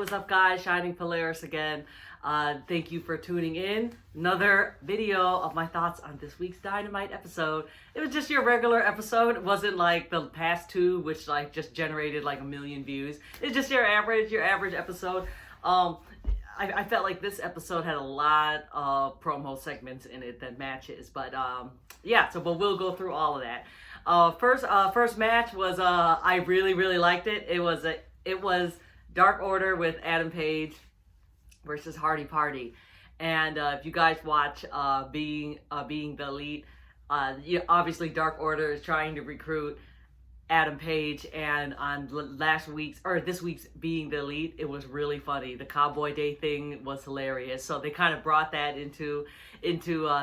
what's up guys? Shining Polaris again. Thank you for tuning in. Another video of my thoughts on this week's Dynamite episode. It was just your regular episode. It wasn't like the past two, which like just generated like 1 million views. It's just your average episode. I felt like this episode had a lot of promo segments in it than matches, but yeah. But we'll go through all of that. First match was I really liked it. It was Dark Order with Adam Page versus Hardy Party, and if you guys watch Being the Elite, obviously Dark Order is trying to recruit Adam Page, and on this week's Being the Elite, it was really funny. The Cowboy Day thing was hilarious, so they kind of brought that into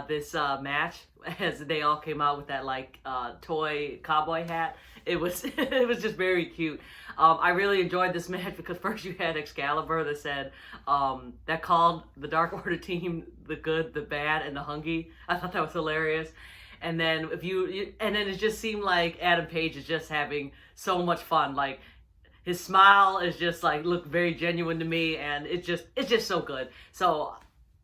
this match as they all came out with that like toy cowboy hat. It was just very cute. I really enjoyed this match because first you had Excalibur that said that called the Dark Order team the Good, the Bad, and the Hungry. I thought that was hilarious. And then and then it just seemed like Adam Page is just having so much fun. Like his smile is just like looked very genuine to me, and it's just so good. So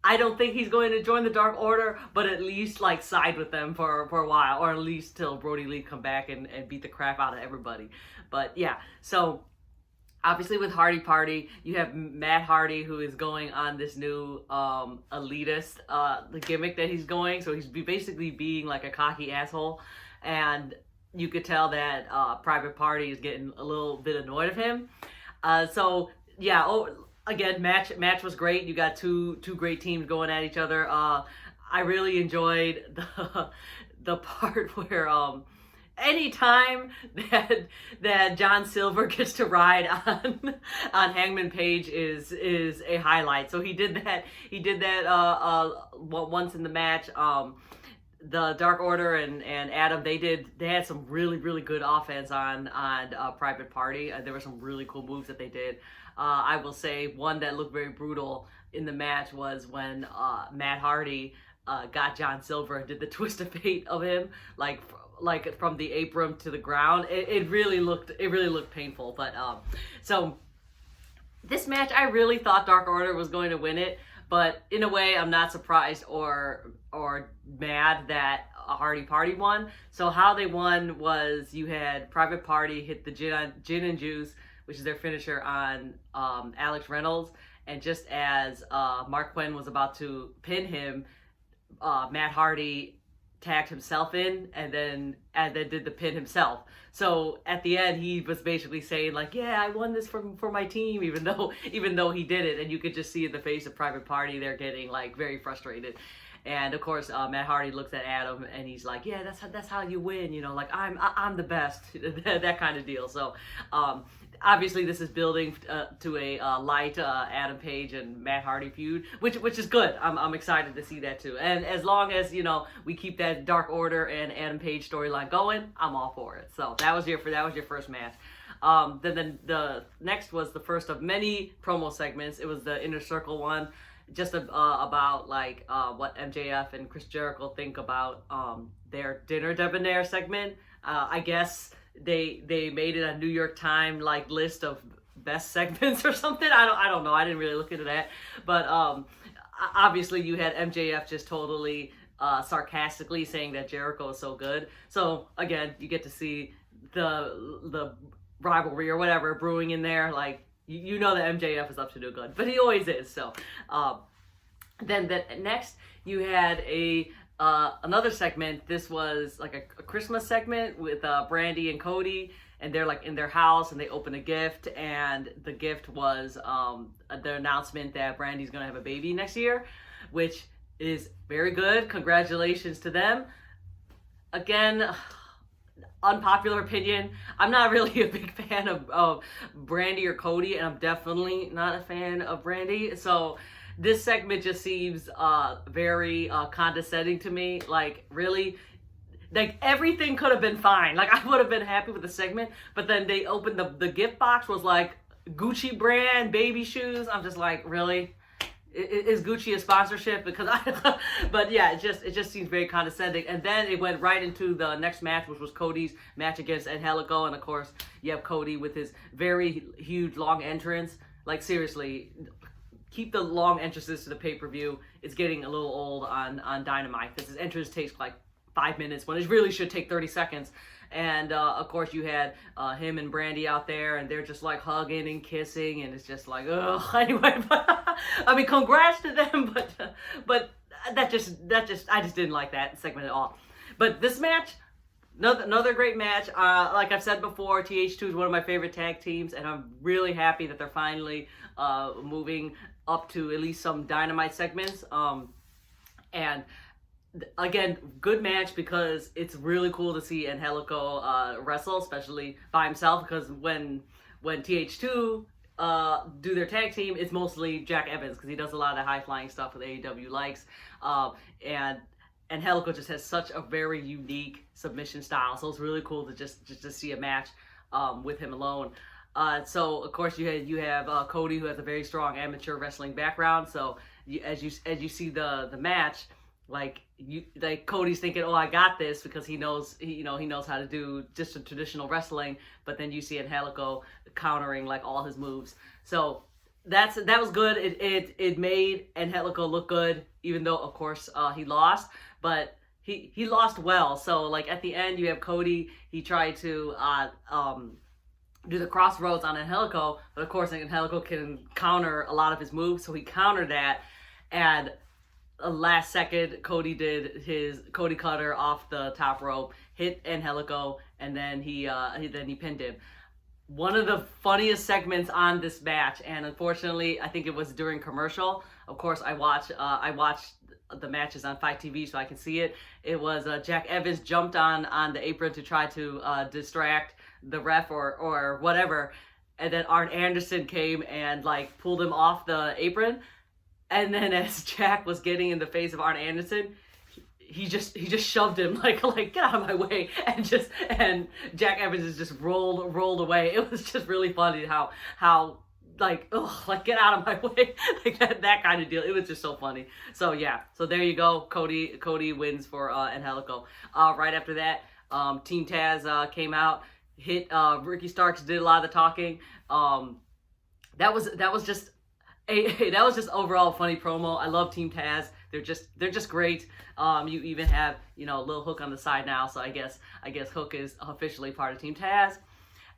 I don't think he's going to join the Dark Order, but at least like side with them for a while, or at least till Brody Lee come back and beat the crap out of everybody. But yeah, so obviously with Hardy Party, you have Matt Hardy, who is going on this new elitist the gimmick that he's going. So he's basically being like a cocky asshole, and you could tell that Private Party is getting a little bit annoyed of him. So yeah, again, match was great. You got two great teams going at each other. I really enjoyed the part where anytime that John Silver gets to ride on Hangman Page is a highlight. So he did that once in the match. The Dark Order and Adam, they had some really good offense on Private Party. There were some really cool moves that they did. I will say one that looked very brutal in the match was when Matt Hardy got John Silver and did the twist of fate of him, like from the apron to the ground. It really looked painful. But so this match, I really thought Dark Order was going to win it, but in a way, I'm not surprised or mad that Hardy Party won. So how they won was you had Private Party hit the gin and juice, which is their finisher, on Alex Reynolds, and just as Mark Quinn was about to pin him, Matt Hardy tagged himself in and then did the pin himself. So at the end, he was basically saying like, yeah, I won this for my team, even though he did it. And you could just see in the face of Private Party, they're getting like very frustrated. And of course, Matt Hardy looks at Adam and he's like, yeah, that's how you win, like I'm the best, that kind of deal. So obviously this is building to a light Adam Page and Matt Hardy feud, which is good. I'm excited to see that too. And as long as we keep that Dark Order and Adam Page storyline going, I'm all for it. So that was your first match. Then the next was the first of many promo segments. It was the Inner Circle one, just about like what MJF and Chris Jericho think about their dinner debonair segment. I guess they made it a New York Times like list of best segments or something. I don't know. I didn't really look into that. But obviously you had MJF just totally sarcastically saying that Jericho is so good. So again, you get to see the rivalry or whatever brewing in there. Like you know that MJF is up to no good, but he always is. So then next you had another segment. This was like a Christmas segment with Brandy and Cody, and they're like in their house and they open a gift, and the gift was the announcement that Brandy's gonna have a baby next year, which is very good. Congratulations to them. Again, unpopular opinion, I'm not really a big fan of Brandy or Cody, and I'm definitely not a fan of Brandy. So this segment just seems very condescending to me. Like, really, like everything could have been fine. Like, I would have been happy with the segment, but then they opened the gift box was like Gucci brand baby shoes. I'm just like, really? Is Gucci a sponsorship? Because but yeah, it just seems very condescending. And then it went right into the next match, which was Cody's match against Angelico. And of course, you have Cody with his very huge long entrance. Like seriously, keep the long entrances to the pay-per-view. It's getting a little old on Dynamite because his entrance takes like 5 minutes when it really should take 30 seconds. And of course you had him and Brandy out there, and they're just like hugging and kissing, and it's just like, ugh. Anyway, but, I mean, congrats to them, but I just didn't like that segment at all. But this match, another great match. Like I've said before, TH2 is one of my favorite tag teams, and I'm really happy that they're finally moving up to at least some Dynamite segments. And again, good match because it's really cool to see Angelico wrestle, especially by himself, because when TH2 do their tag team, it's mostly Jack Evans because he does a lot of the high-flying stuff that AEW likes. And Angelico just has such a very unique submission style, so it's really cool to just to see a match with him alone. So of course you have Cody, who has a very strong amateur wrestling background. So as you see the match, like Cody's thinking, oh, I got this, because he knows how to do just a traditional wrestling. But then you see Angelico countering like all his moves. So that was good. It made Angelico look good, even though of course he lost, but he lost well. So like at the end you have Cody. He tried to do the crossroads on Angelico, but of course Angelico can counter a lot of his moves, so he countered that, and last second Cody did his Cody cutter off the top rope, hit Angelico, and then he pinned him. One of the funniest segments on this match, and unfortunately I think it was during commercial. Of course I watched the matches on Fight TV so I can see it. It was Jack Evans jumped on the apron to try to distract the ref or whatever, and then Arn Anderson came and like pulled him off the apron. And then as Jack was getting in the face of Arn Anderson, he just shoved him like get out of my way, and Jack Evans is just rolled away. It was just really funny how like get out of my way, like that kind of deal. It was just so funny. So yeah, so there you go. Cody wins for Angelico. Right after that, Team Taz came out, hit Ricky Starks, did a lot of the talking. That was just overall a funny promo. I love Team Taz. They're just great. You even have a little Hook on the side now, so I guess Hook is officially part of Team Taz.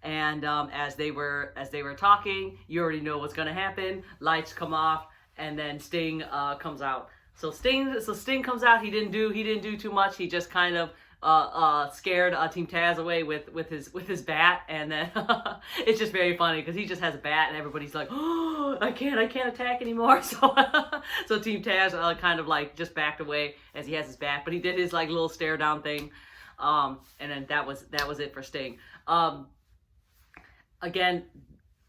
And as they were talking, you already know what's gonna happen. Lights come off, and then Sting comes out. So Sting comes out. He didn't do too much. He just kind of scared Team Taz away with his bat, and then it's just very funny because he just has a bat and everybody's like, oh, I can't attack anymore. So Team Taz kind of like just backed away as he has his bat, but he did his like little stare down thing, and then that was it for Sting. Again,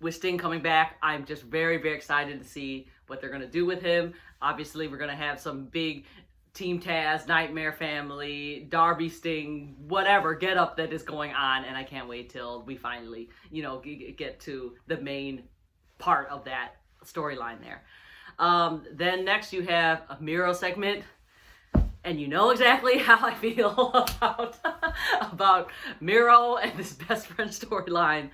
with Sting coming back, I'm just very, very excited to see what they're gonna do with him. Obviously, we're gonna have some big Team Taz, Nightmare Family, Darby Sting, whatever get up that is going on, and I can't wait till we finally, get to the main part of that storyline there. Then next you have a Miro segment, and you know exactly how I feel about Miro and his best friend storyline.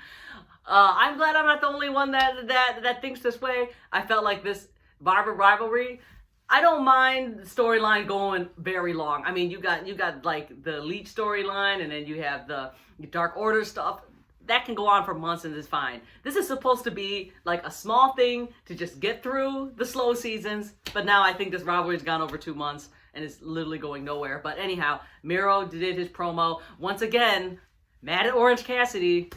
I'm glad I'm not the only one that thinks this way. I felt like this Barber rivalry, I don't mind the storyline going very long. I mean, you got like the Elite storyline, and then you have the Dark Order stuff. That can go on for months and it's fine. This is supposed to be like a small thing to just get through the slow seasons, but now I think this rivalry's gone over 2 months and it's literally going nowhere. But anyhow, Miro did his promo. Once again, mad at Orange Cassidy.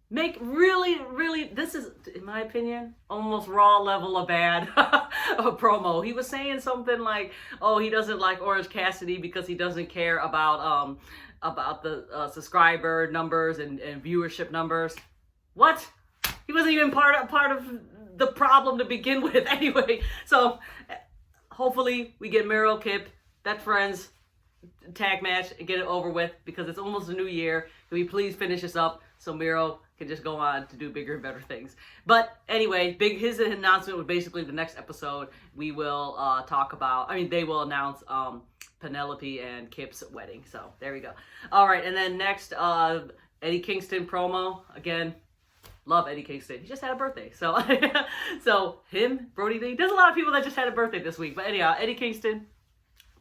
Make really, this is, in my opinion, almost Raw level of bad a promo. He was saying something like, oh, he doesn't like Orange Cassidy because he doesn't care about the subscriber numbers and viewership numbers. What? He wasn't even part of the problem to begin with anyway. So hopefully we get Miro, Kip, best friends tag match and get it over with, because it's almost a new year. Can we please finish this up so Miro can just go on to do bigger and better things? But anyway, his announcement was basically the next episode we will talk about. I mean, they will announce Penelope and Kip's wedding. So there we go. All right, and then next, Eddie Kingston promo. Again, Love Eddie Kingston. He just had a birthday. So, so him, Brody Lee. There's a lot of people that just had a birthday this week. But anyhow, Eddie Kingston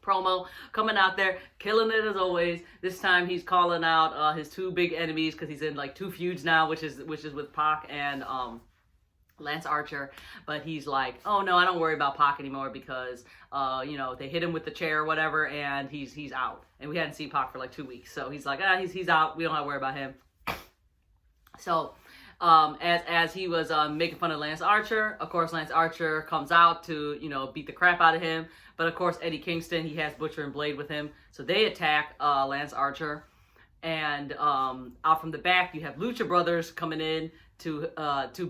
promo coming out there, killing it as always. This time he's calling out his two big enemies because he's in like two feuds now, which is with Pac and Lance Archer. But he's like, oh no, I don't worry about Pac anymore because they hit him with the chair or whatever, and he's out. And we hadn't seen Pac for like 2 weeks, so he's like, he's out. We don't have to worry about him. So as he was making fun of Lance Archer, of course Lance Archer comes out to beat the crap out of him. But of course Eddie Kingston, he has Butcher and Blade with him, so they attack Lance Archer. And out from the back you have Lucha Brothers coming in to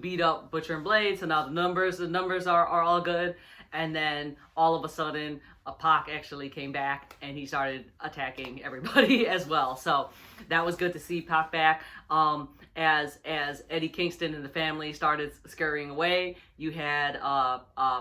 beat up Butcher and Blade. So now the numbers are all good. And then all of a sudden, Pac actually came back and he started attacking everybody as well. So that was good to see Pac back. As Eddie Kingston and the family started scurrying away, you had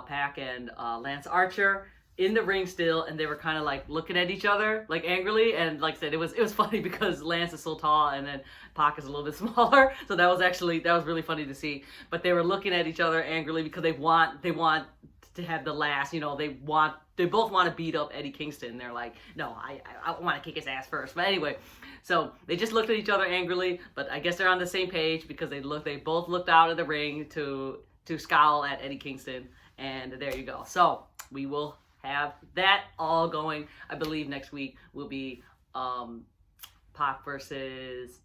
Pac and Lance Archer in the ring still, and they were kind of like looking at each other like angrily. And like I said, it was funny because Lance is so tall and then Pac is a little bit smaller, so that was really funny to see. But they were looking at each other angrily because they want to have the last, they both want to beat up Eddie Kingston. They're like, no, I want to kick his ass first. But anyway, so they just looked at each other angrily, but I guess they're on the same page because they both looked out of the ring to scowl at Eddie Kingston, and there you go. So we will have that all going. I believe next week will be Pac versus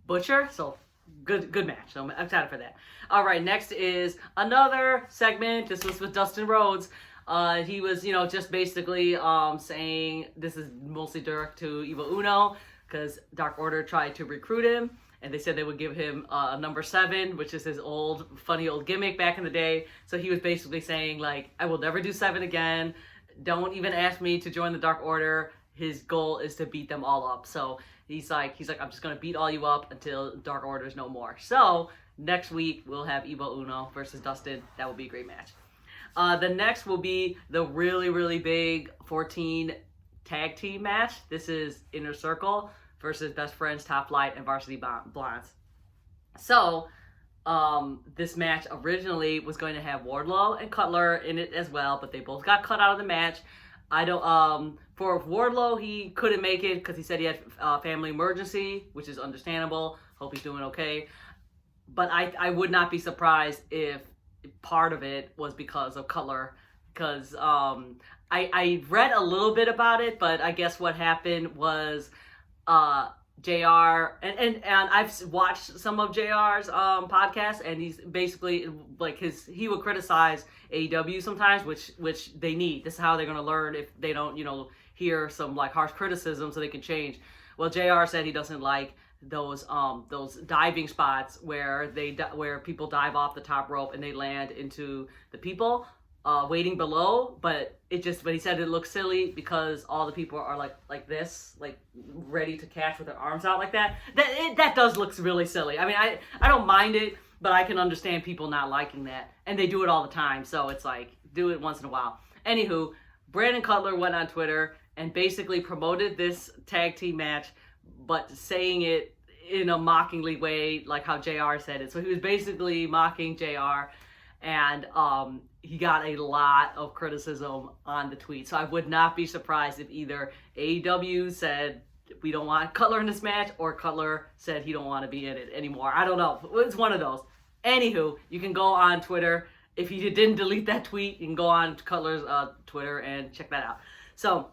Butcher. So good match. So I'm excited for that. All right, next is another segment. This was with Dustin Rhodes. He was, just basically saying this is mostly direct to Evil Uno because Dark Order tried to recruit him, and they said they would give him a number 7, which is his funny old gimmick back in the day. So he was basically saying, like, I will never do 7 again. Don't even ask me to join the Dark Order. His goal is to beat them all up. So he's like, I'm just going to beat all you up until Dark Order is no more. So next week, we'll have Evil Uno versus Dustin. That will be a great match. The next will be the really, really big 14 tag team match. This is Inner Circle versus Best Friends, Top Flight, and Varsity Blondes. So this match originally was going to have Wardlow and Cutler in it as well, but they both got cut out of the match. For Wardlow, he couldn't make it because he said he had a family emergency, which is understandable. Hope he's doing okay. But I would not be surprised if part of it was because of Cutler, because I read a little bit about it, but I guess what happened was JR, and I've watched some of JR's podcasts, and he's basically like he would criticize AEW sometimes, which they need. This is how they're going to learn if they don't, hear some like harsh criticism so they can change. Well, JR said he doesn't like those diving spots where people dive off the top rope and they land into the people waiting below, but he said it looks silly because all the people are like this, like ready to catch with their arms out like that. That does look really silly. I mean, I don't mind it, but I can understand people not liking that, and they do it all the time. So it's like, do it once in a while. Anywho, Brandon Cutler went on Twitter and basically promoted this tag team match, but saying it in a mockingly way, like how JR said it. So he was basically mocking JR, and he got a lot of criticism on the tweet. So I would not be surprised if either AEW said we don't want Cutler in this match, or Cutler said he don't want to be in it anymore. I don't know. It's one of those. Anywho, you can go on Twitter. If you didn't delete that tweet, you can go on Cutler's Twitter and check that out. So,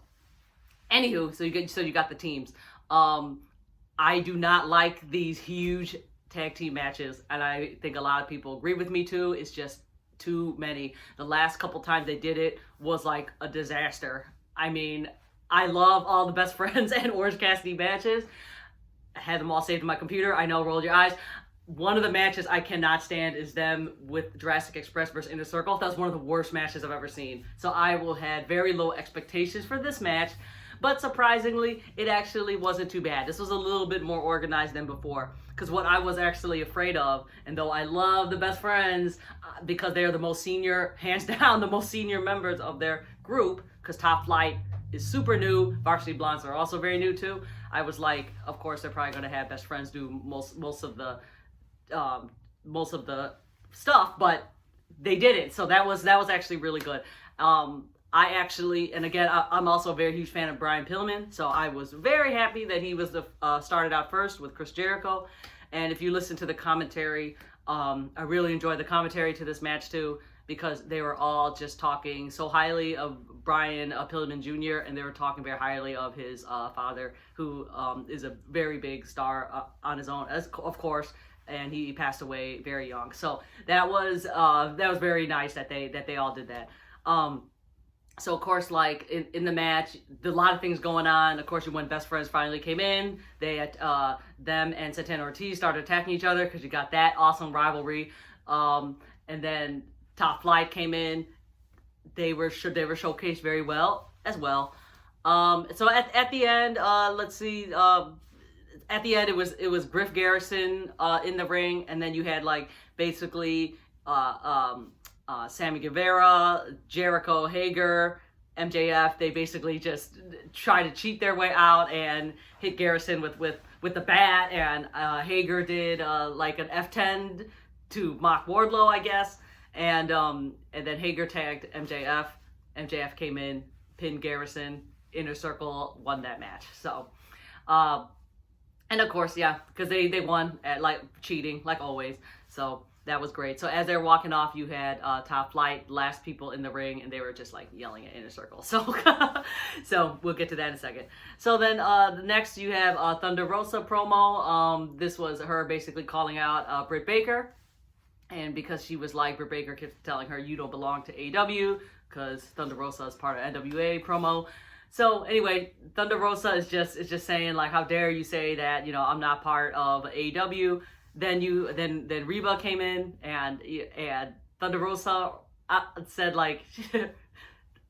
anywho, so you got the teams. I do not like these huge tag team matches, and I think a lot of people agree with me too. It's just too many. The last couple times they did it was like a disaster. I mean, I love all the Best Friends and Orange Cassidy matches. I had them all saved in my computer. I know, roll your eyes. One of the matches I cannot stand is them with Jurassic Express versus Inner Circle. That was one of the worst matches I've ever seen. So I will had very low expectations for this match. But surprisingly, it actually wasn't too bad. This was a little bit more organized than before. Because what I was actually afraid of, and though I love the Best Friends, because they are the most senior, hands down, the most senior members of their group, because Top Flight is super new, Varsity Blondes are also very new too, I was like, of course they're probably going to have Best Friends do most of the most of the stuff, but they did it. So that was actually really good. I actually, and again, I'm also a very huge fan of Brian Pillman, so I was very happy that he was started out first with Chris Jericho. And if you listen to the commentary, I really enjoyed the commentary to this match too, because they were all just talking so highly of Brian Pillman Jr., and they were talking very highly of his father, who is a very big star on his own, of course, and he passed away very young. So that was very nice that they all did that. So of course, like in the match, a lot of things going on. Of course, when Best Friends finally came in, they had them and Santana Ortiz started attacking each other because you got that awesome rivalry. And then Top Flight came in. They were showcased very well as well. So at the end, let's see. At the end, it was Griff Garrison in the ring, and then you had like basically. Sammy Guevara, Jericho, Hager, MJF, they basically just try to cheat their way out and hit Garrison with the bat, and Hager did like an F10 to mock Wardlow, I guess, and then Hager tagged MJF. MJF came in, pinned Garrison, Inner Circle won that match. So, and of course, yeah, because they won at like cheating like always. So. That was great. So as they were walking off, you had Top Flight, last people in the ring, and they were just like yelling at Inner Circle. So, so we'll get to that in a second. So then next you have Thunder Rosa promo. This was her basically calling out Britt Baker, and because she was like, Britt Baker kept telling her, "You don't belong to AEW," because Thunder Rosa is part of NWA promo. So anyway, Thunder Rosa is just saying like, "How dare you say that? You know, I'm not part of AEW." Then Reba came in and Thunder Rosa said like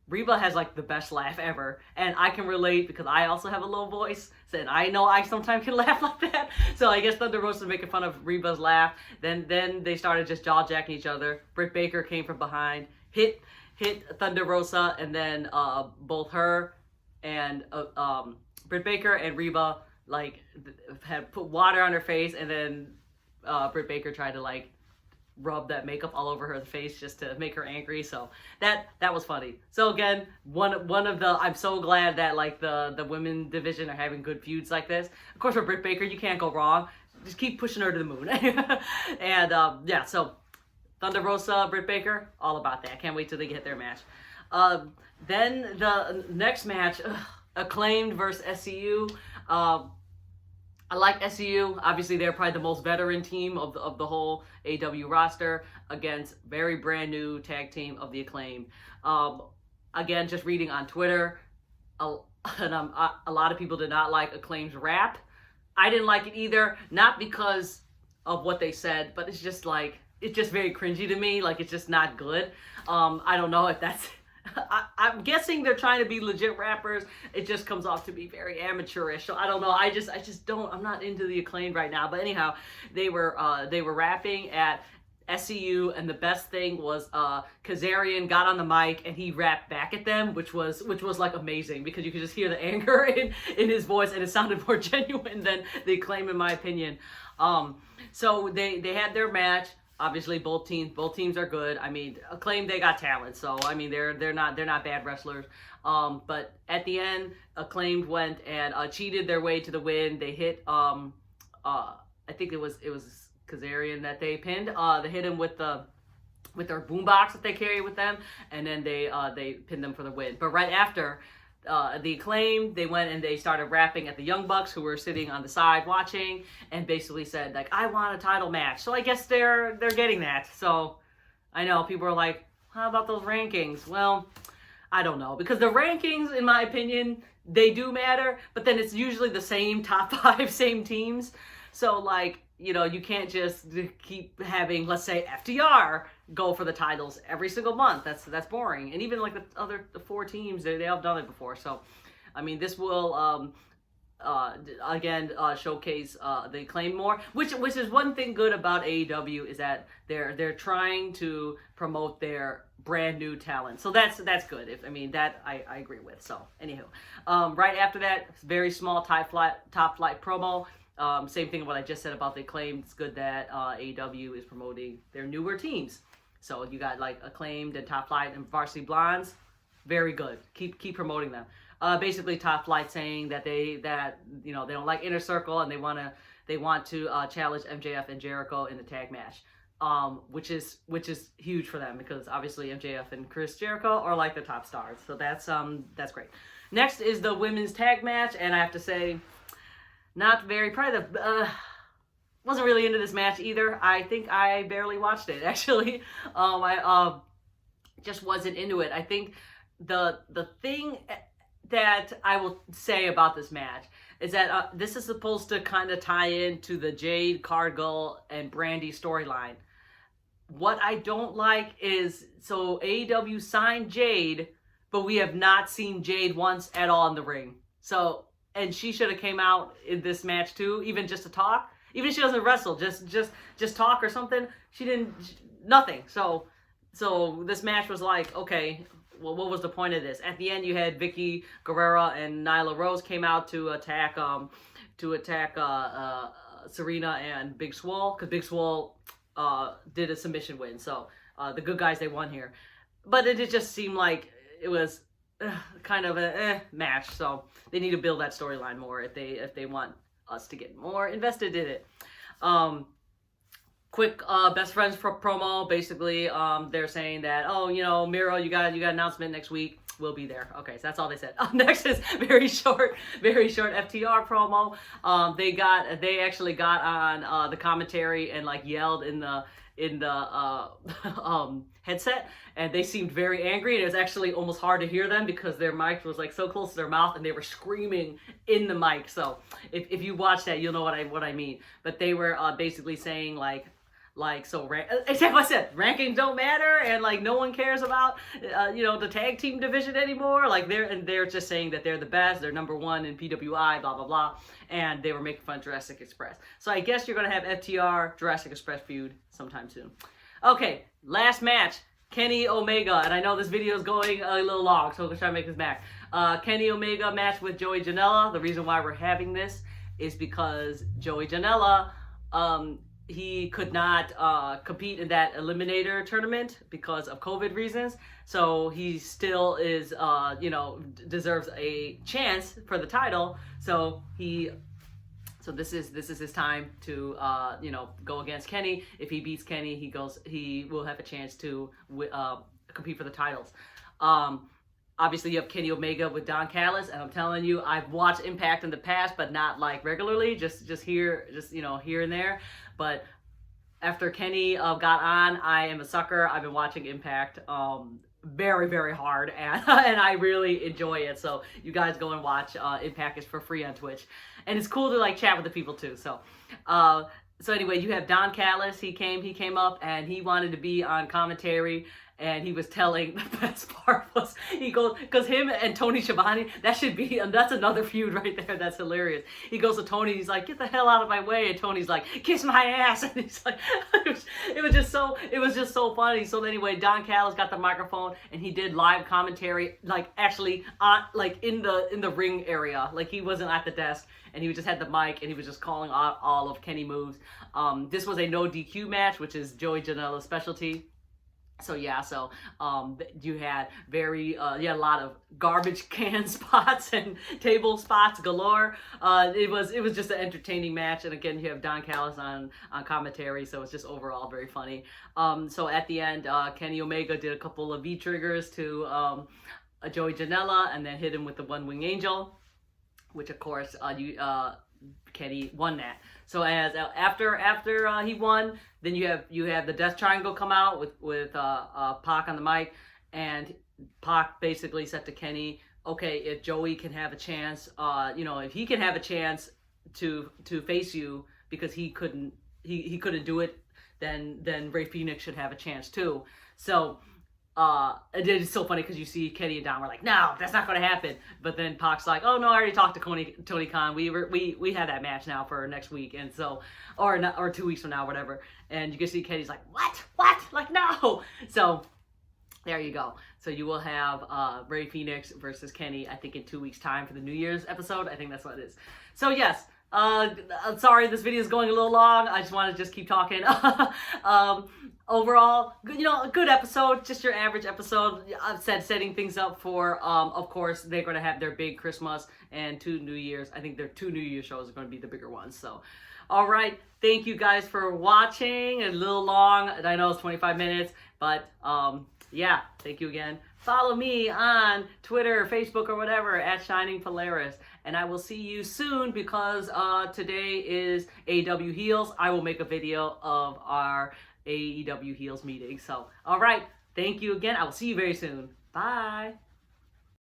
Reba has like the best laugh ever, and I can relate because I also have a low voice. Said I know I sometimes can laugh like that. So I guess Thunder Rosa making fun of Reba's laugh. Then they started just jaw jacking each other. Britt Baker came from behind, hit Thunder Rosa, and then both her and Britt Baker and Reba like had put water on her face, and then Britt Baker tried to like rub that makeup all over her face just to make her angry. So that was funny. So again, one of the, I'm so glad that like the women division are having good feuds like this. Of course, for Britt Baker, you can't go wrong. Just keep pushing her to the moon. And yeah, so Thunder Rosa, Britt Baker, all about that. Can't wait till they get their match. Then the next match, Acclaimed versus SCU. I like SCU. Obviously, they're probably the most veteran team of the whole AEW roster against very brand new tag team of the Acclaim. Again, just reading on Twitter, a lot of people did not like Acclaim's rap. I didn't like it either, not because of what they said, but it's just like, it's just very cringy to me. Like, it's just not good. I don't know if that's... I'm guessing they're trying to be legit rappers. It just comes off to be very amateurish. So I don't know. I just don't. I'm not into the Acclaimed right now. But anyhow, they were rapping at SCU, and the best thing was Kazarian got on the mic and he rapped back at them, which was like amazing because you could just hear the anger in his voice, and it sounded more genuine than the Acclaim, in my opinion. So they had their match. Obviously, both teams are good. I mean, Acclaim, they got talent, so I mean they're not bad wrestlers. But at the end, Acclaimed went and cheated their way to the win. They hit I think it was Kazarian that they pinned. They hit him with their boombox that they carry with them, and then they pinned them for the win. But right after the Acclaim, they went and they started rapping at the Young Bucks, who were sitting on the side watching, and basically said like, "I want a title match." So I guess they're getting that. So I know people are like, "How about those rankings?" Well, I don't know, because the rankings, in my opinion, they do matter, but then it's usually the same top 5 same teams. So like, you know, you can't just keep having, let's say, FTR go for the titles every single month. That's boring. And even like the 4 teams, they all done it before. So, I mean, this will again showcase the Acclaim more, which is one thing good about AEW, is that they're trying to promote their brand new talent. So that's good. That I agree with. So anywho, right after that, very small top flight promo. Same thing what I just said about the Acclaimed. It's good that AEW is promoting their newer teams. So you got like Acclaimed and Top Flight and Varsity Blondes. Very good. Keep promoting them. Basically, Top Flight saying that they don't like Inner Circle and they want to challenge MJF and Jericho in the tag match. Which is huge for them because obviously MJF and Chris Jericho are like the top stars. So that's great. Next is the women's tag match, and I have to say, not very probably wasn't really into this match either. I think I barely watched it actually. I just wasn't into it. I think the thing that I will say about this match is that this is supposed to kind of tie into the Jade, Cargill, and Brandy storyline. What I don't like is, so AEW signed Jade, but we have not seen Jade once at all in the ring. So, and she should have came out in this match too, even just to talk. Even if she doesn't wrestle, just talk or something. She didn't, nothing. So this match was like, okay, well, what was the point of this? At the end, you had Vicky Guerrero and Nyla Rose came out to attack Serena and Big Swole, because Big Swole did a submission win. So the good guys, they won here. But it just seemed like it was kind of a match. So they need to build that storyline more if they want us to get more invested in it. Quick best friends promo. Basically, they're saying that, oh, Miro, you got an announcement next week. We'll be there. Okay, so that's all they said. Next is very short FTR promo. They actually got on the commentary and like yelled in the headset, and they seemed very angry, and it was actually almost hard to hear them because their mic was like so close to their mouth and they were screaming in the mic. So if you watch that, you'll know what I mean. But they were basically saying exactly what I said, rankings don't matter, and like no one cares about the tag team division anymore. Like they're just saying that they're the best, they're number one in PWI, blah blah blah, and they were making fun of Jurassic Express. So I guess you're gonna have FTR Jurassic Express feud sometime soon. Okay, last match, Kenny Omega, and I know this video is going a little long, so we'll try to make this back. Kenny Omega match with Joey Janela. The reason why we're having this is because Joey Janela, he could not compete in that Eliminator tournament because of COVID reasons. So he still is, deserves a chance for the title. So this is his time to, go against Kenny. If he beats Kenny, he will have a chance to compete for the titles. Obviously, you have Kenny Omega with Don Callis, and I'm telling you, I've watched Impact in the past, but not like regularly, just here and there. But after Kenny got on, I am a sucker. I've been watching Impact very, very hard, and I really enjoy it. So you guys go and watch Impact. Is for free on Twitch, and it's cool to like chat with the people too. So anyway, you have Don Callis. He came up, and he wanted to be on commentary. And he was telling, the best part was, he goes, because him and Tony Schiavone, that's another feud right there. That's hilarious. He goes to Tony, he's like, get the hell out of my way. And Tony's like, kiss my ass. And he's like, it was just so funny. So anyway, Don Callis got the microphone and he did live commentary, like actually in the ring area. Like he wasn't at the desk, and he just had the mic and he was just calling out all of Kenny moves. This was a no DQ match, which is Joey Janela's specialty. So yeah, you had a lot of garbage can spots and table spots galore. It was just an entertaining match, and again, you have Don Callis on commentary, so it's just overall very funny. So at the end, Kenny Omega did a couple of V triggers to Joey Janela, and then hit him with the One Wing Angel, which of course Kenny won that. So as after he won, then you have the Death Triangle come out with Pac on the mic, and Pac basically said to Kenny, okay, if Joey can have a chance, if he can have a chance to face you because he couldn't do it, then Rey Fenix should have a chance too. So it's so funny because you see Kenny and Don were like, no, that's not going to happen. But then Pac's like, oh no, I already talked to Tony Khan. We had that match now for next week, and so or 2 weeks from now, whatever. And you can see Kenny's like, what? Like no. So there you go. So you will have Rey Fenix versus Kenny, I think in 2 weeks' time for the New Year's episode. I think that's what it is. So yes, I'm sorry this video is going a little long. I just want to just keep talking. Overall, a good episode, just your average episode. I've said setting things up for, of course, they're going to have their big Christmas and 2 New Year's. I think their 2 New Year shows are going to be the bigger ones. So, all right. Thank you guys for watching. A little long. I know it's 25 minutes, but yeah, thank you again. Follow me on Twitter, Facebook, or whatever at Shining Polaris. And I will see you soon because today is AEW Heels. I will make a video of our AEW Heels meeting. So, all right. Thank you again. I will see you very soon. Bye.